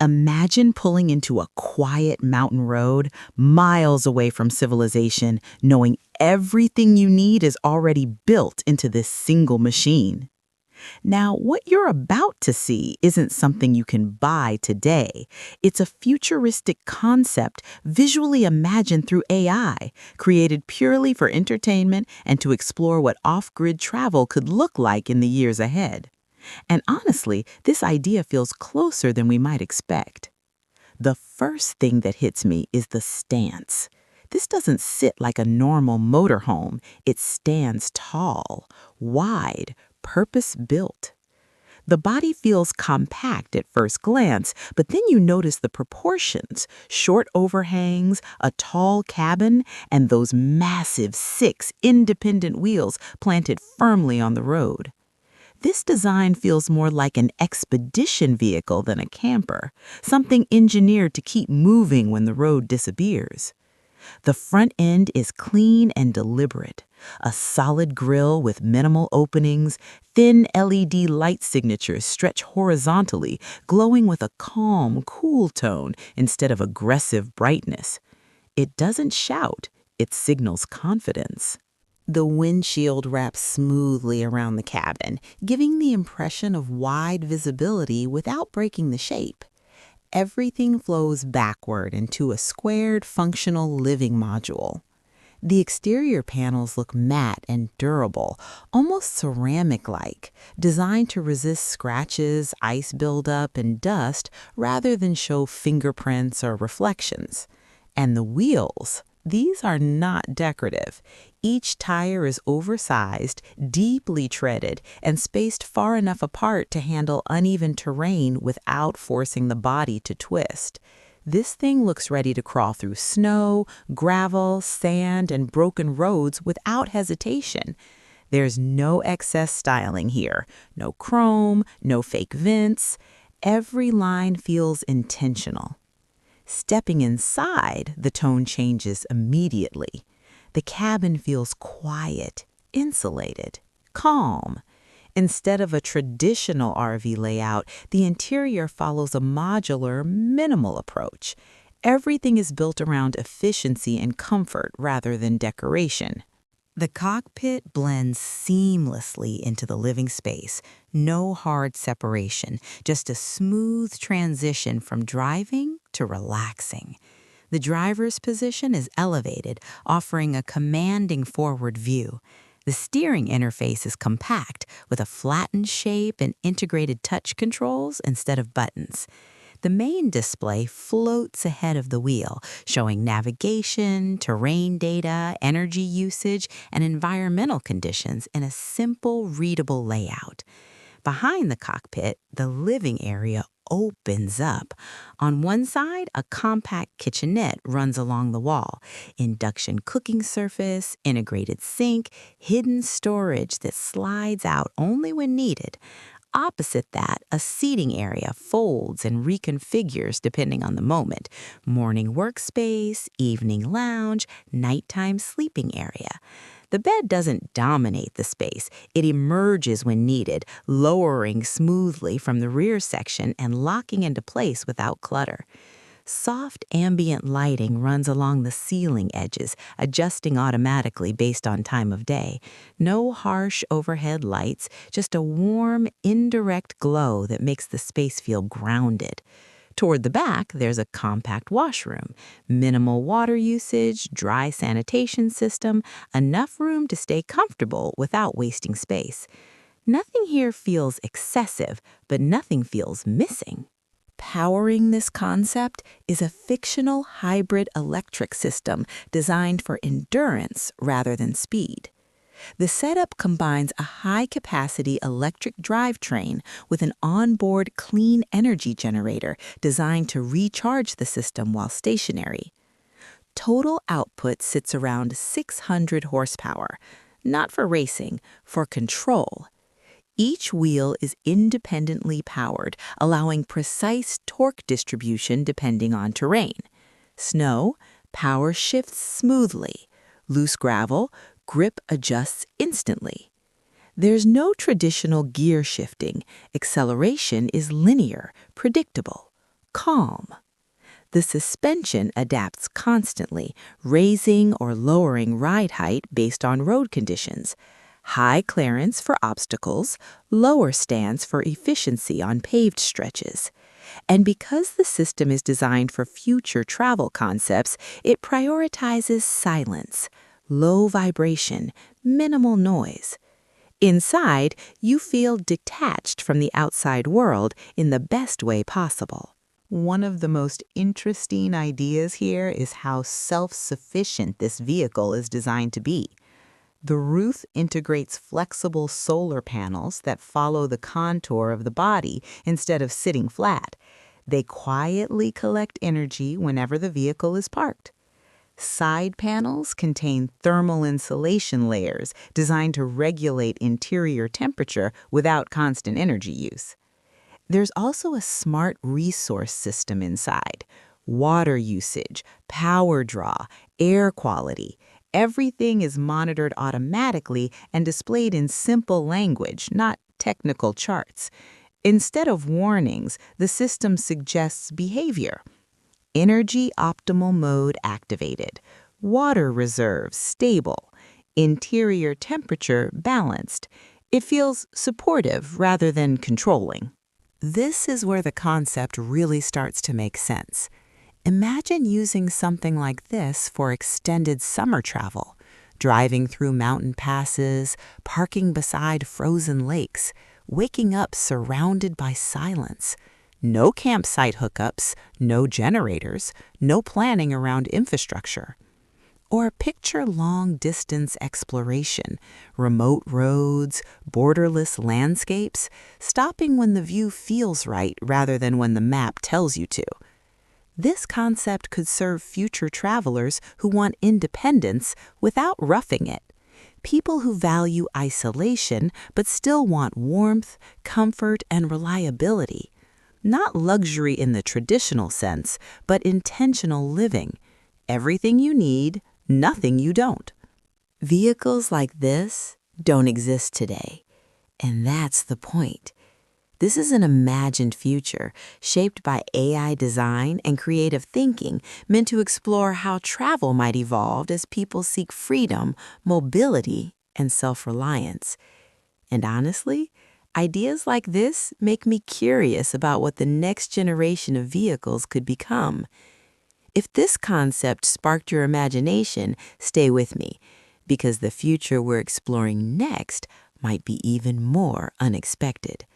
Imagine pulling into a quiet mountain road, miles away from civilization, knowing everything you need is already built into this single machine. Now, what you're about to see isn't something you can buy today. It's a futuristic concept visually imagined through AI, created purely for entertainment and to explore what off-grid travel could look like in the years ahead. And honestly, this idea feels closer than we might expect. The first thing that hits me is the stance. This doesn't sit like a normal motorhome. It stands tall, wide, purpose-built. The body feels compact at first glance, but then you notice the proportions: short overhangs, a tall cabin, and those massive 6 independent wheels planted firmly on the road. This design feels more like an expedition vehicle than a camper, something engineered to keep moving when the road disappears. The front end is clean and deliberate, a solid grille with minimal openings, thin LED light signatures stretch horizontally, glowing with a calm, cool tone instead of aggressive brightness. It doesn't shout, it signals confidence. The windshield wraps smoothly around the cabin, giving the impression of wide visibility without breaking the shape. Everything flows backward into a squared, functional living module. The exterior panels look matte and durable, almost ceramic-like, designed to resist scratches, ice buildup, and dust rather than show fingerprints or reflections. And the wheels, these are not decorative. Each tire is oversized, deeply treaded, and spaced far enough apart to handle uneven terrain without forcing the body to twist. This thing looks ready to crawl through snow, gravel, sand, and broken roads without hesitation. There's no excess styling here. No chrome, no fake vents. Every line feels intentional. Stepping inside, the tone changes immediately. The cabin feels quiet, insulated, calm. Instead of a traditional RV layout, the interior follows a modular, minimal approach. Everything is built around efficiency and comfort rather than decoration. The cockpit blends seamlessly into the living space. No hard separation, just a smooth transition from driving to relaxing. The driver's position is elevated, offering a commanding forward view. The steering interface is compact, with a flattened shape and integrated touch controls instead of buttons. The main display floats ahead of the wheel, showing navigation, terrain data, energy usage, and environmental conditions in a simple, readable layout. Behind the cockpit, the living area opens up. On one side, a compact kitchenette runs along the wall. Induction cooking surface, integrated sink, hidden storage that slides out only when needed. Opposite that, a seating area folds and reconfigures depending on the moment. Morning workspace, evening lounge, nighttime sleeping area. The bed doesn't dominate the space. It emerges when needed, lowering smoothly from the rear section and locking into place without clutter. Soft ambient lighting runs along the ceiling edges, adjusting automatically based on time of day. No harsh overhead lights, just a warm, indirect glow that makes the space feel grounded. Toward the back, there's a compact washroom, minimal water usage, dry sanitation system, enough room to stay comfortable without wasting space. Nothing here feels excessive, but nothing feels missing. Powering this concept is a fictional hybrid electric system designed for endurance rather than speed. The setup combines a high-capacity electric drivetrain with an onboard clean energy generator designed to recharge the system while stationary. Total output sits around 600 horsepower, not for racing, for control. Each wheel is independently powered, allowing precise torque distribution depending on terrain. Snow, power shifts smoothly. Loose gravel, grip adjusts instantly. There's no traditional gear shifting. Acceleration is linear, predictable. calm. The suspension adapts constantly, raising or lowering ride height based on road conditions. High clearance for obstacles, lower stance for efficiency on paved stretches. And because the system is designed for future travel concepts, it prioritizes silence, low vibration, minimal noise. Inside, you feel detached from the outside world in the best way possible. One of the most interesting ideas here is how self-sufficient this vehicle is designed to be. The roof integrates flexible solar panels that follow the contour of the body instead of sitting flat. They quietly collect energy whenever the vehicle is parked. Side panels contain thermal insulation layers designed to regulate interior temperature without constant energy use. There's also a smart resource system inside. Water usage, power draw, air quality. Everything is monitored automatically and displayed in simple language, not technical charts. Instead of warnings, the system suggests behavior. Energy optimal mode activated. Water reserves stable. Interior temperature balanced. It feels supportive rather than controlling. This is where the concept really starts to make sense. Imagine using something like this for extended summer travel, driving through mountain passes, parking beside frozen lakes, waking up surrounded by silence. No campsite hookups, no generators, no planning around infrastructure. Or picture long-distance exploration, remote roads, borderless landscapes, stopping when the view feels right rather than when the map tells you to. This concept could serve future travelers who want independence without roughing it. People who value isolation but still want warmth, comfort, and reliability. Not luxury in the traditional sense, but intentional living. Everything you need, nothing you don't. Vehicles like this don't exist today, and that's the point. This is an imagined future shaped by AI design and creative thinking meant to explore how travel might evolve as people seek freedom, mobility, and self-reliance. And honestly, ideas like this make me curious about what the next generation of vehicles could become. If this concept sparked your imagination, stay with me, because the future we're exploring next might be even more unexpected.